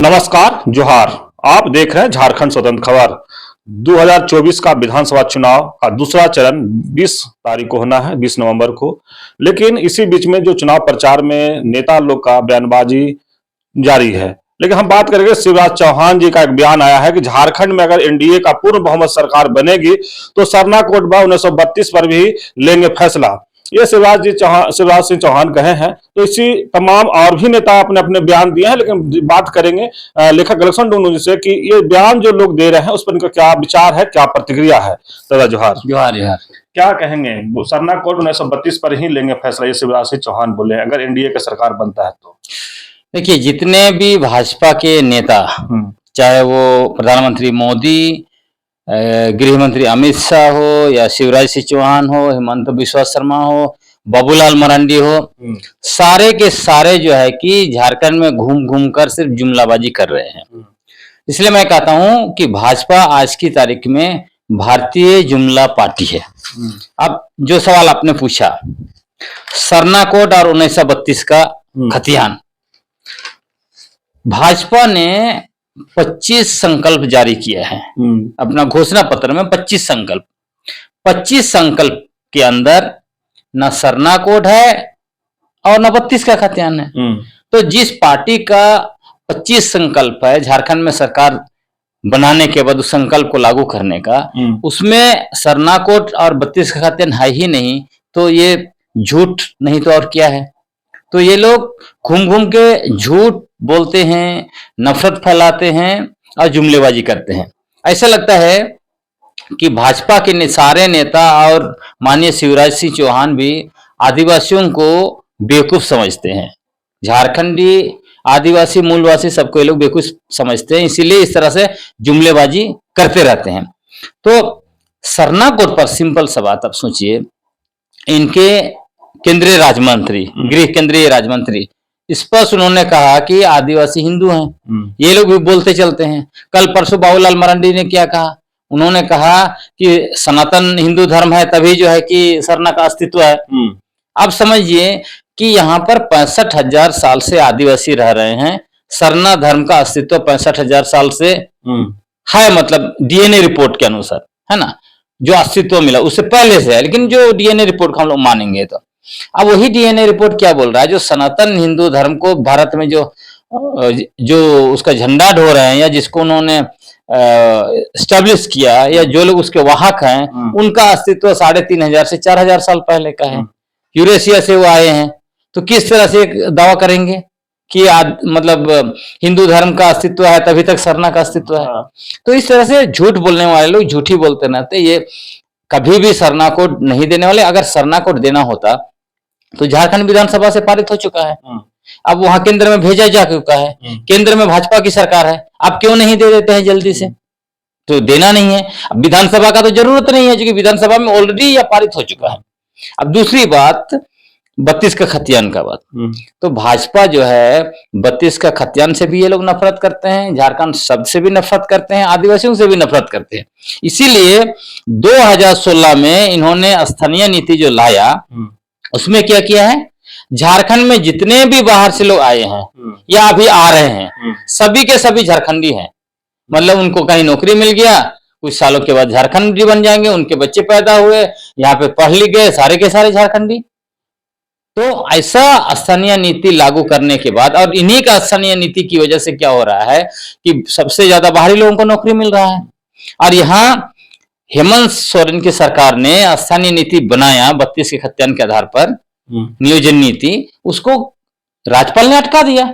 नमस्कार, जोहार। आप देख रहे हैं झारखंड स्वतंत्र खबर। 2024 का विधानसभा चुनाव का दूसरा चरण 20 तारीख को होना है, 20 नवंबर को। लेकिन इसी बीच में जो चुनाव प्रचार में नेता लोग का बयानबाजी जारी है। लेकिन हम बात करेंगे, शिवराज चौहान जी का एक बयान आया है कि झारखंड में अगर एनडीए का पूर्ण बहुमत सरकार बनेगी तो सरना कोड 1932 पर भी लेंगे फैसला। ये शिवराज सिंह चौहान कहे हैं। तो इसी तमाम और भी नेता अपने अपने बयान दिए हैं, लेकिन बात करेंगे लेखक लक्ष्मण डुंगनू जी से कि ये बयान जो लोग दे रहे हैं उस पर इनका क्या विचार है, क्या प्रतिक्रिया है। दादा जोहार। जोहार जोहार। क्या कहेंगे? सरना कोड 1932 पर ही लेंगे फैसला, ये शिवराज सिंह चौहान बोले अगर एनडीए का सरकार बनता है तो। देखिए, जितने भी भाजपा के नेता, चाहे वो प्रधानमंत्री मोदी, गृह मंत्री अमित शाह हो या शिवराज सिंह चौहान हो, हेमंत बिस्वा शर्मा हो, बाबूलाल मरांडी हो, सारे के सारे जो है कि झारखंड में घूम घूम कर सिर्फ जुमलाबाजी कर रहे हैं। इसलिए मैं कहता हूं कि भाजपा आज की तारीख में भारतीय जुमला पार्टी है। अब जो सवाल आपने पूछा, सरना कोड और 1932 का खतियान, भाजपा ने 25 संकल्प जारी किया है अपना घोषणा पत्र में। 25 संकल्प के अंदर न सरना कोड है और न 32 का खतियान है। तो जिस पार्टी का 25 संकल्प है झारखंड में सरकार बनाने के बाद उस संकल्प को लागू करने का, उसमें सरना कोड और 32 का खतियान है ही नहीं, तो ये झूठ नहीं तो और क्या है। तो ये लोग घूम घूम के झूठ बोलते हैं, नफरत फैलाते हैं और जुमलेबाजी करते हैं। ऐसा लगता है कि भाजपा के सारे नेता और माननीय शिवराज सिंह चौहान भी आदिवासियों को बेवकूफ समझते हैं। झारखंडी आदिवासी मूलवासी सबको ये लोग बेवकूफ समझते हैं, इसीलिए इस तरह से जुमलेबाजी करते रहते हैं। तो सरना कोड पर सिंपल सा बात आप सोचिए, इनके केंद्रीय राज्यमंत्री, गृह केंद्रीय राज्यमंत्री, स्पष्ट उन्होंने कहा कि आदिवासी हिंदू हैं। ये लोग भी बोलते चलते हैं। कल परसों बाबूलाल मरांडी ने क्या कहा? उन्होंने कहा कि सनातन हिंदू धर्म है तभी जो है कि सरना का अस्तित्व है। अब समझिए कि यहाँ पर 65,000 साल से आदिवासी रह रहे हैं। सरना धर्म का अस्तित्व 65,000 साल से है, मतलब डीएनए रिपोर्ट के अनुसार, है ना, जो अस्तित्व मिला उससे पहले से है। लेकिन जो डीएनए रिपोर्ट को हम लोग मानेंगे तो अब वही डीएनए रिपोर्ट क्या बोल रहा है, जो सनातन हिंदू धर्म को भारत में जो उसका झंडा ढो रहे हैं या जिसको उन्होंने एस्टेब्लिश किया, या जो लोग उसके वाहक हैं, उनका अस्तित्व 3,500 से 4,000 साल पहले का है। यूरेशिया से वो आए हैं। तो किस तरह से दावा करेंगे कि मतलब हिंदू धर्म का अस्तित्व है तभी तक सरना का अस्तित्व है। तो इस तरह से झूठ बोलने वाले लोग झूठी बोलते रहते। ये कभी भी सरना कोड नहीं देने वाले। अगर सरना कोड देना होता तो झारखंड विधानसभा से पारित हो चुका है। अब वहां केंद्र में भेजा जा चुका है। केंद्र में भाजपा की सरकार है। आप क्यों नहीं दे देते हैं जल्दी से? तो देना नहीं है। अब विधानसभा का तो जरूरत नहीं है, क्योंकि विधानसभा में ऑलरेडी यह पारित हो चुका है। अब दूसरी बात, 32 का खतियान का बात। तो भाजपा जो है 32 का खतियान से भी ये लोग नफरत करते हैं, झारखंड शब्द से भी नफरत करते हैं, आदिवासियों से भी नफरत करते हैं। इसीलिए 2016 में इन्होंने स्थानीय नीति जो लाया, उसमें क्या किया है, झारखंड में जितने भी बाहर से लोग आए हैं या अभी आ रहे हैं, सभी के सभी झारखंडी हैं। मतलब उनको कहीं नौकरी मिल गया, कुछ सालों के बाद झारखंडी बन जाएंगे, उनके बच्चे पैदा हुए, यहाँ पे पढ़ लिख गए, सारे के सारे झारखंडी। तो ऐसा स्थानीय नीति लागू करने के बाद, और इन्हीं का स्थानीय नीति की वजह से क्या हो रहा है कि सबसे ज्यादा बाहरी लोगों को नौकरी मिल रहा है। और यहाँ हेमंत सोरेन की सरकार ने स्थानीय नीति बनाया 32 के खतियान के आधार पर, नियोजन नीति, उसको राज्यपाल ने अटका दिया।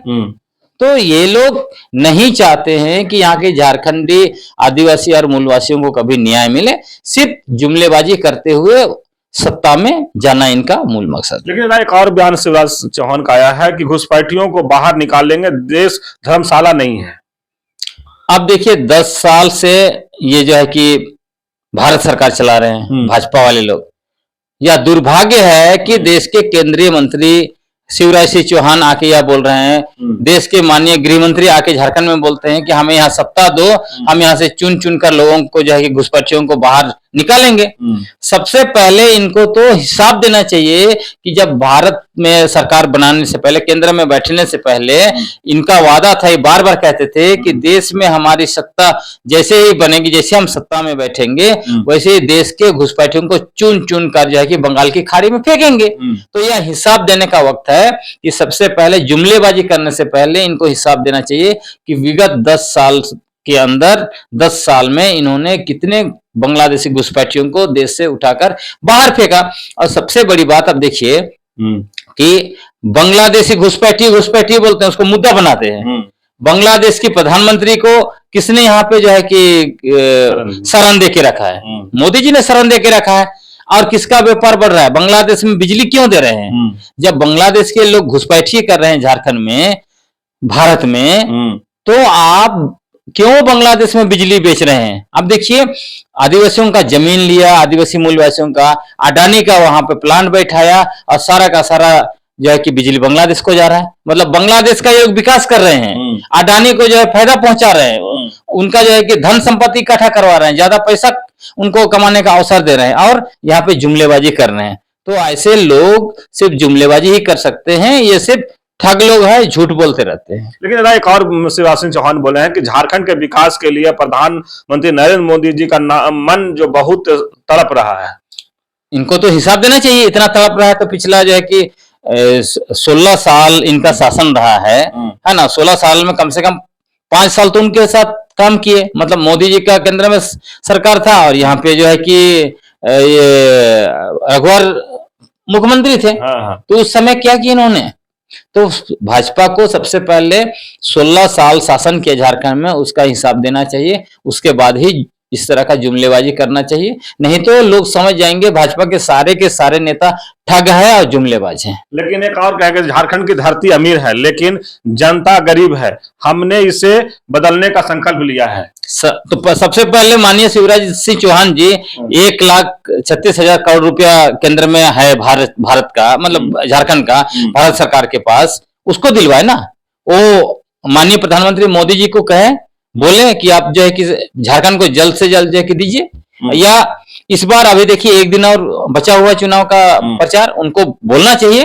तो ये लोग नहीं चाहते हैं कि यहाँ के झारखंडी आदिवासी और मूलवासियों को कभी न्याय मिले। सिर्फ जुमलेबाजी करते हुए सत्ता में जाना इनका मूल मकसद। लेकिन एक और बयान शिवराज चौहान का आया है कि घुसपैठियों को बाहर निकाल लेंगे, देश धर्मशाला नहीं है। अब देखिए, 10 साल से ये जो है कि भारत सरकार चला रहे हैं भाजपा वाले लोग। या दुर्भाग्य है कि देश के केंद्रीय मंत्री शिवराज सिंह चौहान आके यह बोल रहे हैं, देश के माननीय गृह मंत्री आके झारखंड में बोलते हैं कि हमें यहाँ सत्ता दो, हम यहाँ से चुन चुन कर लोगों को जो है कि घुसपैठियों को बाहर निकालेंगे। सबसे पहले इनको तो हिसाब देना चाहिए कि जब भारत में सरकार बनाने से पहले, केंद्र में बैठने से पहले इनका वादा था, ये बार बार कहते थे कि देश में हमारी सत्ता जैसे ही बनेगी, जैसे हम सत्ता में बैठेंगे वैसे ही देश के घुसपैठियों को चुन चुन कर जो है कि बंगाल की खाड़ी में फेंकेंगे। तो यह हिसाब देने का वक्त है कि सबसे पहले जुमलेबाजी करने से पहले इनको हिसाब देना चाहिए कि विगत 10 साल के अंदर 10 साल में इन्होंने कितने बांग्लादेशी घुसपैठियों को देश से उठाकर बाहर फेंका। और सबसे बड़ी बात अब देखिए कि बांग्लादेशी घुसपैठी घुसपैठी बोलते हैं, उसको मुद्दा बनाते हैं। बांग्लादेश की प्रधानमंत्री को किसने यहाँ पे जो है कि शरण दे के रखा है? मोदी जी ने शरण दे के रखा है। और किसका व्यापार बढ़ रहा है? बांग्लादेश में बिजली क्यों दे रहे हैं? जब बांग्लादेश के लोग घुसपैठी कर रहे हैं झारखंड में, भारत में, तो आप क्यों बांग्लादेश में बिजली बेच रहे हैं? अब देखिए, आदिवासियों का जमीन लिया, आदिवासी मूलवासियों का, अडानी का वहां पे प्लांट बैठाया और सारा का सारा जो है कि बिजली बांग्लादेश को जा रहा है। मतलब बांग्लादेश का ये विकास कर रहे हैं, अडानी को जो है फायदा पहुंचा रहे हैं, उनका जो है कि धन संपत्ति इकट्ठा करवा रहे हैं, ज्यादा पैसा उनको कमाने का अवसर दे रहे हैं और यहाँ पे जुमलेबाजी कर रहे हैं। तो ऐसे लोग सिर्फ जुमलेबाजी ही कर सकते हैं, ये सिर्फ ठग लोग हैं, झूठ बोलते रहते हैं। लेकिन दादा एक और शिवराज सिंह चौहान बोले हैं कि झारखंड के विकास के लिए प्रधानमंत्री नरेंद्र मोदी जी का मन जो बहुत तड़प रहा है। इनको तो हिसाब देना चाहिए, इतना तड़प रहा है तो पिछला जो है कि 16 साल इनका शासन रहा है ना। 16 साल में कम से कम 5 साल तो उनके साथ काम किए। मतलब मोदी जी का केंद्र में सरकार था और यहाँ पे जो है कि ये रघुवर मुख्यमंत्री थे। तो उस समय क्या किया इन्होंने? तो भाजपा को सबसे पहले 16 साल शासन किया झारखंड में, उसका हिसाब देना चाहिए, उसके बाद ही इस तरह का जुमलेबाजी करना चाहिए। नहीं तो लोग समझ जाएंगे भाजपा के सारे नेता ठग है और जुमलेबाज हैं। लेकिन एक और कहेंगे, झारखंड की धरती अमीर है लेकिन जनता गरीब है, हमने इसे बदलने का संकल्प लिया है। तो सबसे पहले माननीय शिवराज सिंह चौहान जी 1,36,000 करोड़ रुपया केंद्र में है भारत का, मतलब झारखंड का, भारत सरकार के पास, उसको दिलवाए ना। वो माननीय प्रधानमंत्री मोदी जी को कहे, बोले कि आप जो है कि झारखंड को जल्द से जल्द जो है कि दीजिए। या इस बार अभी देखिए 1 दिन और बचा हुआ चुनाव का प्रचार, उनको बोलना चाहिए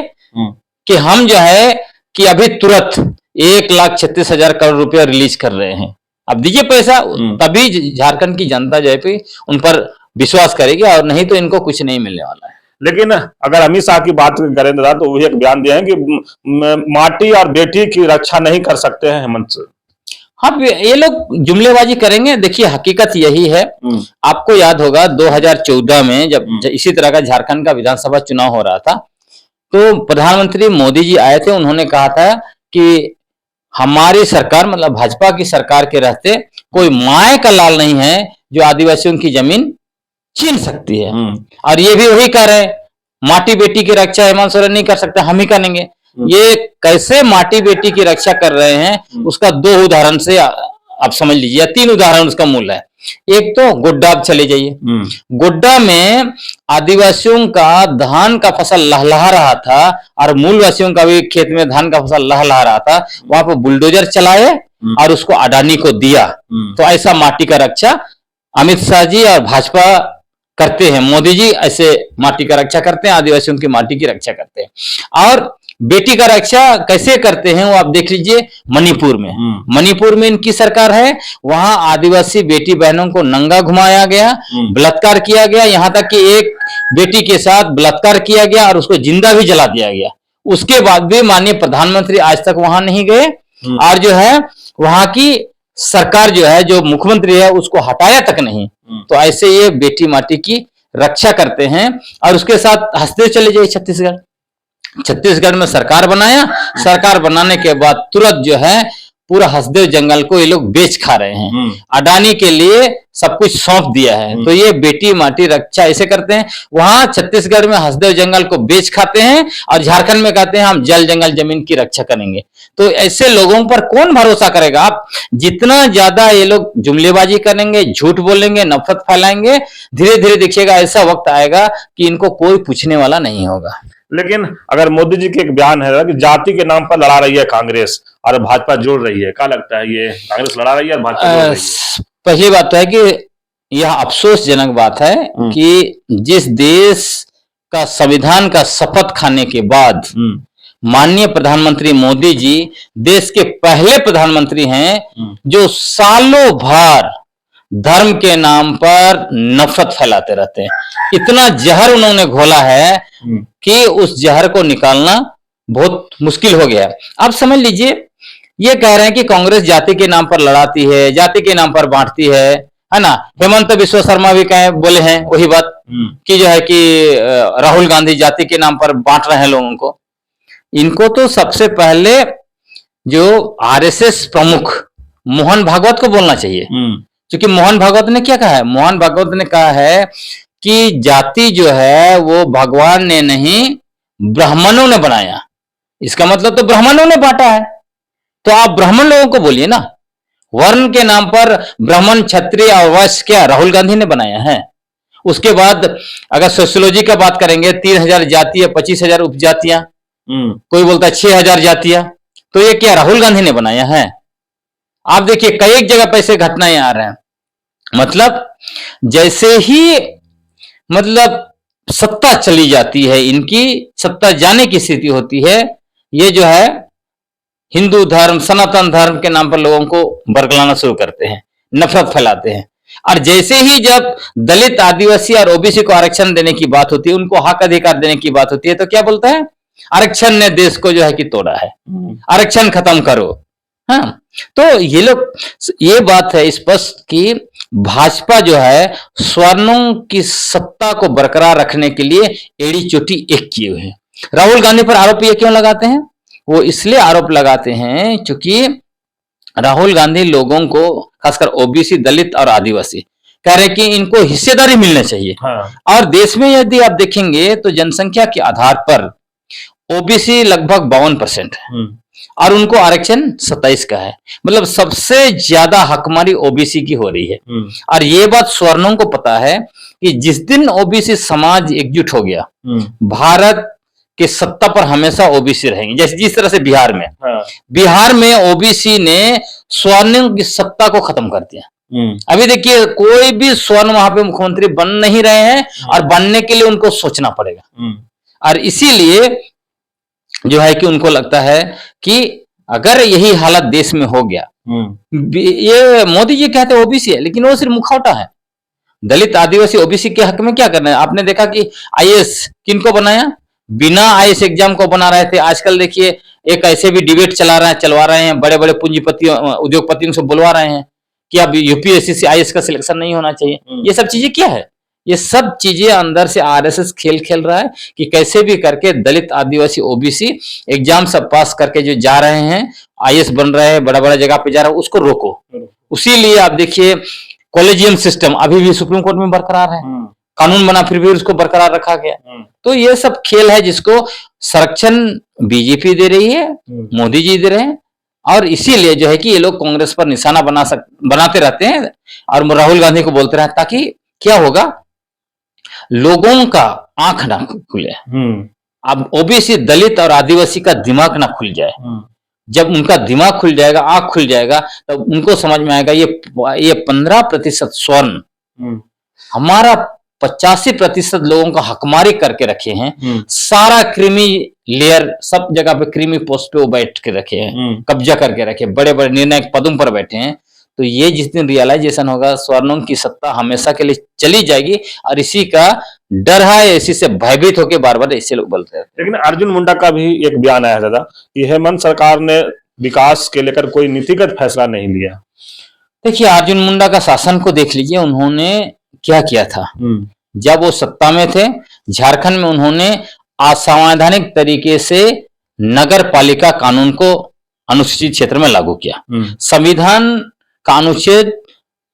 कि हम जो है कि अभी तुरंत 1,36,000 करोड़ रुपया रिलीज कर रहे हैं, अब दीजिए पैसा। तभी झारखंड की जनता जो है उन पर विश्वास करेगी, और नहीं तो इनको कुछ नहीं मिलने वाला है। लेकिन अगर अमित शाह की बात करें दादा, तो वही एक बयान दिया है कि माटी और बेटी की रक्षा नहीं कर सकते हैं हेमंत। हाँ, ये लोग जुमलेबाजी करेंगे। देखिए हकीकत यही है। आपको याद होगा 2014 में जब इसी तरह का झारखंड का विधानसभा चुनाव हो रहा था, तो प्रधानमंत्री मोदी जी आए थे। उन्होंने कहा था कि हमारी सरकार, मतलब भाजपा की सरकार के रहते कोई माय का लाल नहीं है जो आदिवासियों की जमीन छीन सकती है। और ये भी वही कह रहे हैं, माटी बेटी की रक्षा हेमंत सोरेन नहीं कर सकते, हम ही करेंगे। ये कैसे माटी बेटी की रक्षा कर रहे हैं, उसका 2 उदाहरण से आप समझ लीजिए, 3 उदाहरण उसका मूल है। एक तो गोड्डा, आप चले जाइए, गोड्डा में आदिवासियों का धान का फसल लहलहा रहा था और मूलवासियों का भी खेत में धान का फसल लहलहा रहा था। वहां पर बुलडोजर चलाए और उसको अडानी को दिया। तो ऐसा माटी का रक्षा अमित शाह जी और भाजपा करते हैं। मोदी जी ऐसे माटी का रक्षा करते हैं, आदिवासियों की माटी की रक्षा करते हैं। और बेटी का रक्षा कैसे करते हैं वो आप देख लीजिए, मणिपुर में। मणिपुर में इनकी सरकार है, वहां आदिवासी बेटी बहनों को नंगा घुमाया गया, बलात्कार किया गया, यहां तक कि एक बेटी के साथ बलात्कार किया गया और उसको जिंदा भी जला दिया गया। उसके बाद भी माननीय प्रधानमंत्री आज तक वहां नहीं गए और जो है वहां की सरकार जो है, जो मुख्यमंत्री है, उसको हटाया तक नहीं। तो ऐसे ये बेटी माटी की रक्षा करते हैं। और उसके साथ हंसते चले जाइए छत्तीसगढ़। छत्तीसगढ़ में सरकार बनाया, सरकार बनाने के बाद तुरंत जो है पूरा हसदेव जंगल को ये लोग बेच खा रहे हैं, अडानी के लिए सब कुछ सौंप दिया है। तो ये बेटी माटी रक्षा ऐसे करते हैं। वहां छत्तीसगढ़ में हसदेव जंगल को बेच खाते हैं और झारखंड में कहते हैं हम जल जंगल जमीन की रक्षा करेंगे। तो ऐसे लोगों पर कौन भरोसा करेगा? आप जितना ज्यादा ये लोग जुमलेबाजी करेंगे, झूठ बोलेंगे, नफरत फैलाएंगे, धीरे धीरे देखिएगा ऐसा वक्त आएगा कि इनको कोई पूछने वाला नहीं होगा। लेकिन अगर मोदी जी के एक बयान है कि जाति के नाम पर लड़ा रही है कांग्रेस और भाजपा जोड़ रही है, क्या लगता है ये कांग्रेस लड़ा रही है और भाजपा जोड़ रही है? पहली बात तो है कि यह अफसोसजनक बात है कि जिस देश का संविधान का शपथ खाने के बाद माननीय प्रधानमंत्री मोदी जी देश के पहले प्रधानमंत्री हैं जो सालों भर धर्म के नाम पर नफरत फैलाते रहते हैं। इतना जहर उन्होंने घोला है कि उस जहर को निकालना बहुत मुश्किल हो गया। अब समझ लीजिए, ये कह रहे हैं कि कांग्रेस जाति के नाम पर लड़ाती है, जाति के नाम पर बांटती है ना। हेमंत बिश्व शर्मा भी कहे बोले हैं वही बात कि जो है कि राहुल गांधी जाति के नाम पर बांट रहे हैं लोगों को। इनको तो सबसे पहले जो आरएसएस प्रमुख मोहन भागवत को बोलना चाहिए, क्योंकि मोहन भागवत ने क्या कहा है? मोहन भागवत ने कहा है कि जाति जो है वो भगवान ने नहीं ब्राह्मणों ने बनाया। इसका मतलब तो ब्राह्मणों ने बांटा है, तो आप ब्राह्मण लोगों को बोलिए ना। वर्ण के नाम पर ब्राह्मण, क्षत्रिय और वैश्य क्या राहुल गांधी ने बनाया है? उसके बाद अगर सोशियोलॉजी का बात करेंगे, 3000 जातियां, 25,000 उपजातियां, कोई बोलता है 6000 जातियां, तो ये क्या राहुल गांधी ने बनाया है? आप देखिए कई एक जगह पे ऐसे घटनाएं आ रहे हैं। मतलब जैसे ही सत्ता चली जाती है, इनकी सत्ता जाने की स्थिति होती है, ये जो है हिंदू धर्म, सनातन धर्म के नाम पर लोगों को बरगलाना शुरू करते हैं, नफरत फैलाते हैं। और जैसे ही जब दलित, आदिवासी और ओबीसी को आरक्षण देने की बात होती है, उनको हक अधिकार देने की बात होती है, तो क्या बोलता है? आरक्षण ने देश को जो है कि तोड़ा है, आरक्षण खत्म करो। हाँ, तो ये लोग, ये बात है स्पष्ट कि भाजपा जो है स्वर्णों की सत्ता को बरकरार रखने के लिए एड़ी चोटी एक किए हुए हैं। राहुल गांधी पर आरोप ये क्यों लगाते हैं? वो इसलिए आरोप लगाते हैं क्योंकि राहुल गांधी लोगों को, खासकर ओबीसी, दलित और आदिवासी, कह रहे कि इनको हिस्सेदारी मिलनी चाहिए। हाँ। और देश में यदि आप देखेंगे तो जनसंख्या के आधार पर ओबीसी लगभग 52% है और उनको आरक्षण 27 का है। मतलब सबसे ज्यादा हकमारी ओबीसी की हो रही है। और ये बात स्वर्णों को पता है कि जिस दिन ओबीसी समाज एकजुट हो गया, भारत के सत्ता पर हमेशा ओबीसी रहेंगे। जैसे जिस तरह से बिहार में, बिहार में ओबीसी ने स्वर्णों की सत्ता को खत्म कर दिया। अभी देखिए कोई भी स्वर्ण वहां पे मुख्यमंत्री बन नहीं रहे हैं और बनने के लिए उनको सोचना पड़ेगा। और इसीलिए जो है कि उनको लगता है कि अगर यही हालत देश में हो गया, ये मोदी जी कहते हैं ओबीसी है, लेकिन वो सिर्फ मुखौटा है। दलित, आदिवासी, ओबीसी के हक में क्या करना है? आपने देखा कि आईएएस किनको बनाया? बिना आईएएस एग्जाम को बना रहे थे। आजकल देखिए एक ऐसे भी डिबेट चलवा रहे हैं, बड़े बड़े पूंजीपतियों, उद्योगपतियों से बुलवा रहे हैं कि अब यूपीएससी से आईएएस का सिलेक्शन नहीं होना चाहिए। ये सब चीजें क्या है? ये सब चीजें अंदर से आरएसएस खेल रहा है कि कैसे भी करके दलित, आदिवासी, ओबीसी एग्जाम सब पास करके जो जा रहे हैं, आईएएस बन रहे हैं, बड़ा बड़ा जगह पे जा रहे हैं, उसको रोको। उसी लिए आप देखिए कॉलेजियम सिस्टम अभी भी सुप्रीम कोर्ट में बरकरार है, कानून बना फिर भी उसको बरकरार रखा गया। तो ये सब खेल है जिसको संरक्षण बीजेपी दे रही है, मोदी जी दे रहे हैं। और इसीलिए जो है कि ये लोग कांग्रेस पर निशाना बनाते रहते हैं और राहुल गांधी को बोलते रहते, ताकि क्या होगा, लोगों का आंख ना खुले। अब ओबीसी, दलित और आदिवासी का दिमाग ना खुल जाए। जब उनका दिमाग खुल जाएगा, आंख खुल जाएगा, तब तो उनको समझ में आएगा ये 15% स्वर्ण हमारा 85% लोगों का हकमारी करके रखे हैं। सारा क्रीमी लेयर, सब जगह पे क्रीमी पोस्ट पे वो बैठ के रखे हैं, कब्जा करके रखे, बड़े बड़े निर्णायक पदों पर बैठे हैं। तो ये जिस दिन रियलाइजेशन होगा, स्वर्णों की सत्ता हमेशा के लिए चली जाएगी। और इसी का डर है, इसी से भयभीत होकर बार बार ऐसे लोग बोलते हैं। लेकिन अर्जुन मुंडा का भी एक बयान आया दादा कि हेमंत सरकार ने विकास के लेकर कोई नीतिगत फैसला नहीं लिया। देखिए अर्जुन मुंडा का शासन को देख लीजिए, उन्होंने क्या किया था। जब वो सत्ता में थे, झारखंड में उन्होंने असंवैधानिक तरीके से नगर पालिका कानून को अनुसूचित क्षेत्र में लागू किया। संविधान का अनुच्छेद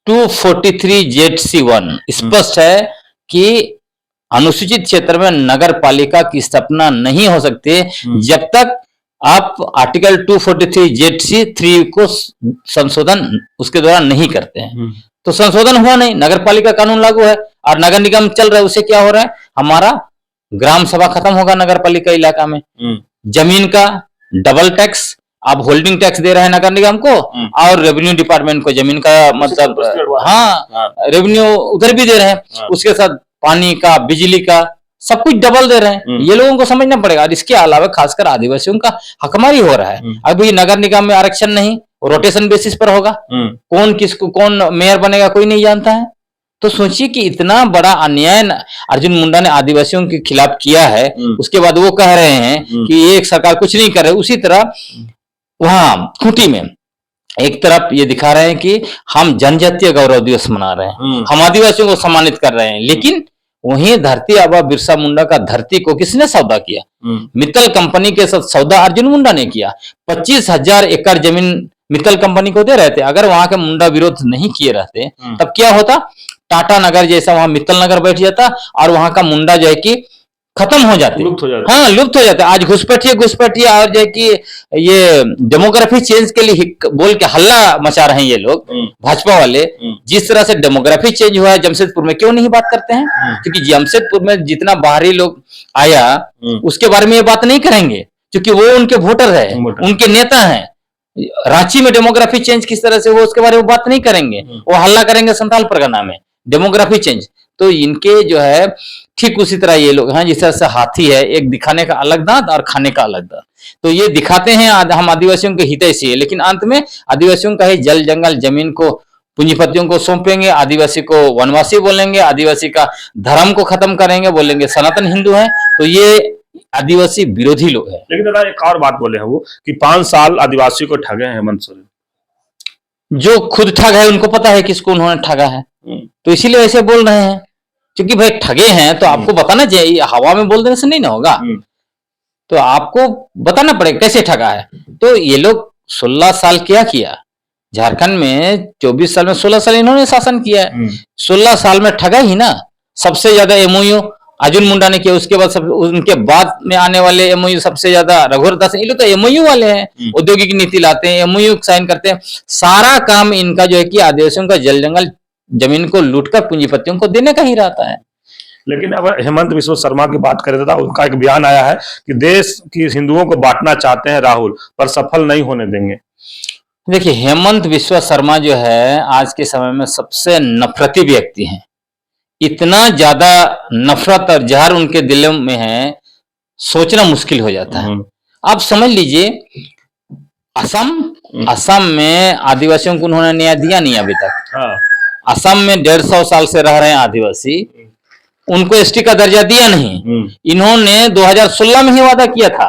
243(1) स्पष्ट है कि अनुसूचित क्षेत्र में नगर पालिका की स्थापना नहीं हो सकती जब तक आप आर्टिकल 243(3) को संशोधन उसके द्वारा नहीं करते हैं। तो संशोधन हुआ नहीं, नगर पालिका कानून लागू है और नगर निगम चल रहा है। उससे क्या हो रहा है, हमारा ग्राम सभा खत्म होगा नगर पालिका इलाका में। जमीन का डबल टैक्स, आप होल्डिंग टैक्स दे रहे हैं नगर निगम को और रेवेन्यू डिपार्टमेंट को जमीन का मतलब हाँ रेवेन्यू उधर भी दे रहे हैं, उसके साथ पानी का बिजली का सब कुछ डबल दे रहे हैं। ये लोगों को समझना पड़ेगा। और इसके अलावा खासकर आदिवासियों का हकमारी हो रहा है। अभी नगर निगम में आरक्षण नहीं, रोटेशन बेसिस पर होगा। कौन किसको कौन मेयर बनेगा कोई नहीं जानता है। तो सोचिए कि इतना बड़ा अन्याय अर्जुन मुंडा ने आदिवासियों के खिलाफ किया है, उसके बाद वो कह रहे हैं कि ये एक सरकार कुछ नहीं कर रही। उसी तरह वहां खूंटी में एक तरफ ये दिखा रहे हैं कि हम जनजातीय गौरव दिवस मना रहे हैं, हम आदिवासियों को सम्मानित कर रहे हैं, लेकिन वहीं धरती आबा बिरसा मुंडा का धरती को किसने सौदा किया? मित्तल कंपनी के साथ सौदा अर्जुन मुंडा ने किया। 25,000 एकड़ जमीन मित्तल कंपनी को दे रहे थे। अगर वहां के मुंडा विरोध नहीं किए रहते तब क्या होता? टाटा नगर जैसा वहां मित्तल नगर बैठ जाता और वहां का मुंडा जो है कि खत्म हो जाते, लुप्त हो जाते। हाँ लुप्त हो जाते। आज घुसपैठिए और जो है कि ये डेमोग्राफी चेंज के लिए बोल के हल्ला मचा रहे हैं ये लोग भाजपा वाले। जिस तरह से डेमोग्राफी चेंज हुआ है जमशेदपुर में, क्यों नहीं बात करते हैं? क्योंकि जमशेदपुर में जितना बाहरी लोग आया उसके बारे में ये बात नहीं करेंगे, क्योंकि वो उनके वोटर है, उनके नेता हैं। रांची में डेमोग्राफी चेंज किस तरह से हो उसके बारे में बात नहीं करेंगे, वो हल्ला करेंगे संथाल परगना में डेमोग्राफी चेंज। तो इनके जो है ठीक उसी तरह ये लोग हैं जिस तरह से हाथी है, एक दिखाने का अलग दांत और खाने का अलग दांत। तो ये दिखाते हैं हम आदिवासियों के हितैषी है, लेकिन अंत में आदिवासियों का ही जल जंगल जमीन को पूंजीपतियों को सौंपेंगे, आदिवासी को वनवासी बोलेंगे, आदिवासी का धर्म को खत्म करेंगे, बोलेंगे सनातन हिंदू है। तो ये आदिवासी विरोधी लोग हैं। लेकिन दादा एक और बात बोले हैं वो कि 5 साल आदिवासी को ठगे हैं हेमंत सोरेन। जो खुद ठग है उनको पता है किसको उन्होंने ठगा है, तो इसीलिए ऐसे बोल रहे हैं। क्योंकि भाई ठगे हैं तो आपको बताना चाहिए, हवा में बोल देने से नहीं ना होगा। तो आपको बताना पड़ेगा कैसे ठगा है। तो ये लोग 16 साल क्या किया झारखंड में? 24 साल में 16 साल इन्होंने शासन किया है। 16 साल में ठगा ही ना। सबसे ज्यादा एमओयू अर्जुन मुंडा ने किया, उसके बाद सब उनके बाद में आने वाले एमओयू सबसे ज्यादा रघुवर दास। ये लोग तो एमओयू वाले हैं, औद्योगिक नीति लाते हैं, एमओयू साइन करते हैं। सारा काम इनका जो है कि आदिवासियों का जल जंगल जमीन को लूटकर पूंजीपतियों को देने का ही रहता है। लेकिन अब हेमंत बिश्व शर्मा की बात करें तो उनका एक बयान आया है कि देश की हिंदुओं को बांटना चाहते हैं राहुल, पर सफल नहीं होने देंगे। देखिए हेमंत बिश्व शर्मा जो है आज के समय में सबसे नफरती व्यक्ति हैं। इतना ज्यादा नफरत और जहर उनके दिलों में है, सोचना मुश्किल हो जाता है। आप समझ लीजिए असम में आदिवासियों को उन्होंने न्याय दिया नहीं अभी तक। असम में 150 साल से रह रहे हैं आदिवासी, उनको एसटी का दर्जा दिया नहीं। इन्होंने 2016 में ही वादा किया था,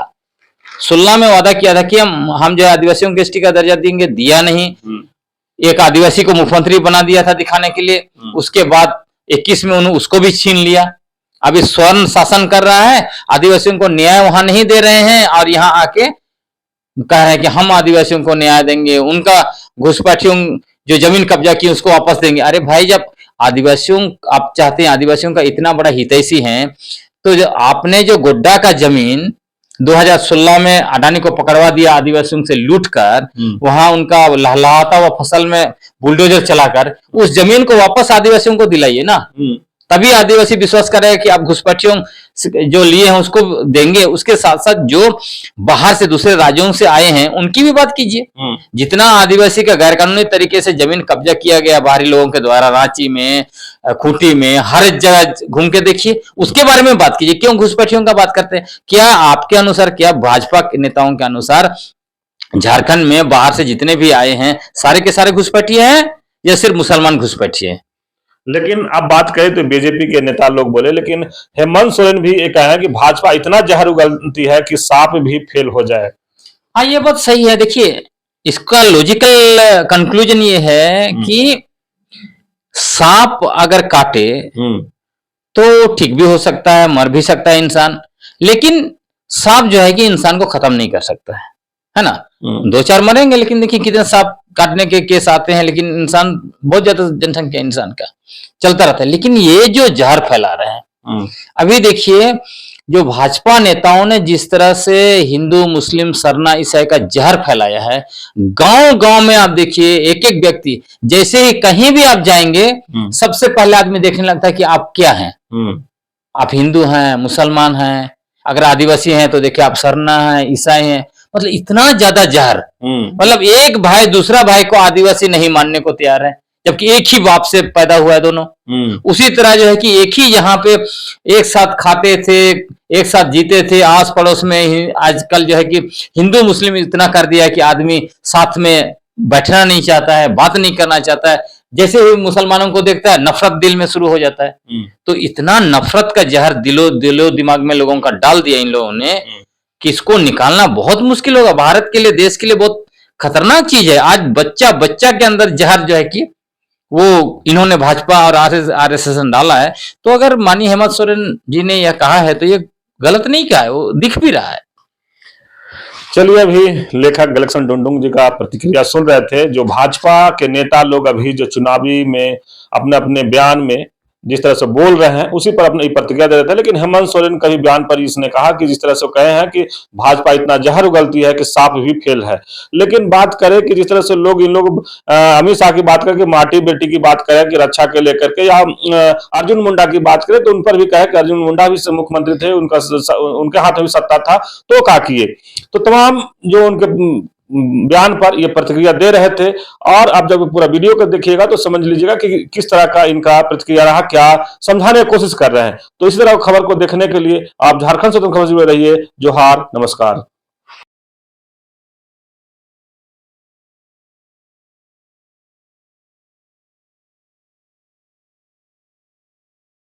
16 में वादा किया था कि हम जो है आदिवासियों को एसटी का दर्जा देंगे, दिया नहीं। एक आदिवासी को मुख्यमंत्री बना दिया था दिखाने के लिए, उसके बाद 21 में उन्होंने उसको भी छीन लिया। अभी स्वर्ण शासन कर रहा है, आदिवासियों को न्याय वहां नहीं दे रहे हैं और यहाँ आके कह रहे हैं कि हम आदिवासियों को न्याय देंगे, उनका घुसपैठियों जो जमीन कब्जा की उसको वापस देंगे। अरे भाई जब आदिवासियों आप चाहते हैं, आदिवासियों का इतना बड़ा हितैषी हैं, तो जो आपने जो गोड्डा का जमीन 2016 में अडानी को पकड़वा दिया आदिवासियों से लूटकर, वहां उनका लहलहाता हुआ फसल में बुलडोजर चलाकर उस जमीन को वापस आदिवासियों को दिलाइए ना, तभी आदिवासी विश्वास करेगा कि आप घुसपैठियों जो लिए हैं उसको देंगे। उसके साथ साथ जो बाहर से दूसरे राज्यों से आए हैं उनकी भी बात कीजिए। जितना आदिवासी का गैरकानूनी तरीके से जमीन कब्जा किया गया बाहरी लोगों के द्वारा, रांची में, खूंटी में, हर जगह घूम के देखिए, उसके बारे में बात कीजिए। क्यों घुसपैठियों का बात करते हैं? क्या आपके अनुसार, क्या भाजपा के नेताओं के अनुसार झारखंड में बाहर से जितने भी आए हैं सारे के सारे घुसपैठिए हैं या सिर्फ मुसलमान घुसपैठिए हैं? लेकिन अब बात करें तो बीजेपी के नेता लोग बोले, लेकिन हेमंत सोरेन भी ये कहा है कि भाजपा इतना जहर उगलती है कि सांप भी फेल हो जाए। हाँ ये बात सही है। देखिए इसका लॉजिकल कंक्लूजन ये है कि सांप अगर काटे तो ठीक भी हो सकता है, मर भी सकता है इंसान, लेकिन सांप जो है कि इंसान को खत्म नहीं कर सकता है ना। 2-4 मरेंगे, लेकिन देखिए कितने सांप काटने के केस आते हैं, लेकिन इंसान बहुत ज्यादा जनसंख्या इंसान का चलता रहता है। लेकिन ये जो जहर फैला रहे हैं, अभी देखिए जो भाजपा नेताओं ने जिस तरह से हिंदू मुस्लिम सरना ईसाई का जहर फैलाया है, गांव गांव में आप देखिए एक एक व्यक्ति, जैसे ही कहीं भी आप जाएंगे सबसे पहले आदमी देखने लगता है कि आप क्या हैं, आप हिंदू हैं, मुसलमान हैं, अगर आदिवासी हैं तो देखिए आप सरना हैं, ईसाई हैं, मतलब इतना ज्यादा जहर, मतलब एक भाई दूसरा भाई को आदिवासी नहीं मानने को तैयार है, जबकि एक ही बाप से पैदा हुआ है दोनों। उसी तरह जो है कि एक ही यहाँ पे एक साथ खाते थे, एक साथ जीते थे, आस पड़ोस में ही। आजकल जो है कि हिंदू मुस्लिम इतना कर दिया है कि आदमी साथ में बैठना नहीं चाहता है, बात नहीं करना चाहता है। जैसे ही मुसलमानों को देखता है नफरत दिल में शुरू हो जाता है। तो इतना नफरत का जहर दिलो दिमाग में लोगों का डाल दिया इन लोगों ने कि इसको निकालना बहुत मुश्किल होगा। भारत के लिए, देश के लिए बहुत खतरनाक चीज है। आज बच्चा बच्चा के अंदर जहर जो है कि वो इन्होंने भाजपा और आरएसएस ने डाला है। तो अगर माननीय हेमंत सोरेन जी ने यह कहा है तो ये गलत नहीं कहा है, वो दिख भी रहा है। चलिए, अभी लेखक गलेक्सन डुंडुंग जी का प्रतिक्रिया सुन रहे थे। जो भाजपा के नेता लोग अभी जो चुनावी में अपने अपने बयान में जिस तरह से बोल रहे हैं उसी पर अपनी प्रतिक्रिया दे रहे थे। लेकिन हेमंत सोरेन का भी बयान पर इसने कहा कि जिस तरह से कहे हैं कि भाजपा इतना जहर उगलती है कि सांप भी फेल है। लेकिन बात करें कि जिस तरह से इन लोग अमित शाह की बात करके, माटी बेटी की बात करें कि रक्षा के लेकर के, या अर्जुन मुंडा की बात करें तो उन पर भी कहे कि अर्जुन मुंडा भी मुख्यमंत्री थे, उनके हाथ में भी सत्ता था तो क्या किए। तो तमाम जो उनके बयान पर ये प्रतिक्रिया दे रहे थे। और अब जब पूरा वीडियो को देखिएगा तो समझ लीजिएगा कि किस तरह का इनका प्रतिक्रिया रहा, क्या समझाने की कोशिश कर रहे हैं। तो इसी तरह खबर को देखने के लिए आप झारखंड स्वतंत्र खबर से जुड़े रहिए। जोहार, नमस्कार।